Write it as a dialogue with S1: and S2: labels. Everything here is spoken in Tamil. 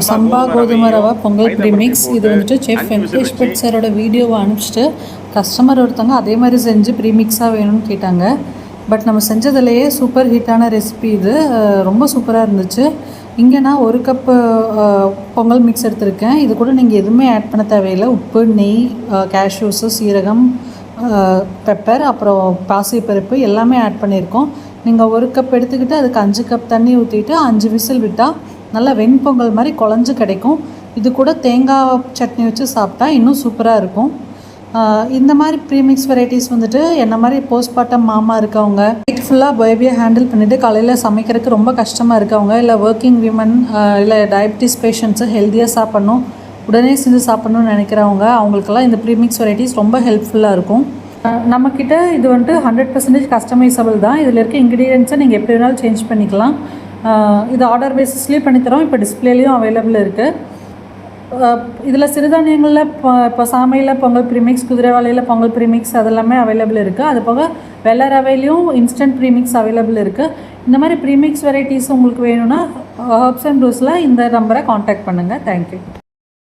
S1: சம்பா கோதுமை ரவா பொங்கல் ப்ரீமிக்ஸ். இது வந்துட்டு செஃப் வெங்கடேஷ் பட் சாரோட வீடியோவை அனுப்பிச்சிட்டு கஸ்டமர் ஒருத்தவங்க அதே மாதிரி செஞ்சு ப்ரீமிக்ஸாக வேணும்னு கேட்டாங்க. பட் நம்ம செஞ்சதுலேயே சூப்பர் ஹிட்டான ரெசிபி இது. ரொம்ப சூப்பராக இருந்துச்சு. இங்கே நான் 1 கப்பு பொங்கல் மிக்ஸ் எடுத்திருக்கேன். இது கூட நீங்கள் எதுவுமே ஆட் பண்ண தேவையில்லை. உப்பு, நெய், கேஷ்யூஸு, சீரகம், பெப்பர், அப்புறம் பாசிப்பருப்பு எல்லாமே ஆட் பண்ணியிருக்கோம். நீங்கள் 1 கப் எடுத்துக்கிட்டு அதுக்கு 5 கப் தண்ணி ஊற்றிட்டு 5 விசில் விட்டால் நல்லா வெண்பொங்கல் மாதிரி குழஞ்சு கிடைக்கும். இது கூட தேங்காய் சட்னி வச்சு சாப்பிட்டா இன்னும் சூப்பராக இருக்கும். இந்த மாதிரி ப்ரீமிக்ஸ் வெரைட்டிஸ் வந்துட்டு என்ன மாதிரி போஸ்ட்மார்ட்டம் மாமா இருக்கவங்க, நைட் ஃபுல்லாக பேபியை ஹேண்டில் பண்ணிவிட்டு காலையில் சமைக்கிறதுக்கு ரொம்ப கஷ்டமாக இருக்கவங்க, இல்லை ஒர்க்கிங் விமன், இல்லை டயபிட்டிஸ் பேஷண்ட்ஸு ஹெல்த்தியாக சாப்பிட்ணும், உடனே செஞ்சு சாப்பிட்ணுன்னு நினைக்கிறவங்க, அவங்களுக்கெல்லாம் இந்த ப்ரீமிக்ஸ் வெரைட்டிஸ் ரொம்ப ஹெல்ப்ஃபுல்லாக இருக்கும். நம்மக்கிட்ட இது வந்துட்டு 100% கஸ்டமைசபிள் தான். இதில் இருக்க இன்க்ரீடியன்ஸை நீங்கள் எப்படி வேணாலும் சேஞ்ச் பண்ணிக்கலாம். இது ஆர்டர் பேசிஸ்லேயும் பண்ணித்தரோம். இப்போ டிஸ்பிளேலையும் அவைலபிள் இருக்குது. இதில் சிறுதானியங்களில் இப்போ சாமையில் பொங்கல் ப்ரீமிக்ஸ், குதிரைவாலையில் பொங்கல் ப்ரீமிக்ஸ் அதெல்லாமே அவைலபிள் இருக்குது. அது போக வெள்ளை ரவையிலையும் இன்ஸ்டன்ட் ப்ரீமிக்ஸ் அவைலபிள் இருக்குது. இந்த மாதிரி ப்ரீமிக்ஸ் வெரைட்டிஸ் உங்களுக்கு வேணும்னா ஹர்ப்ஸ் அண்ட் ப்ரூஸில் இந்த நம்பரை காண்டாக்ட் பண்ணுங்கள். தேங்க்யூ.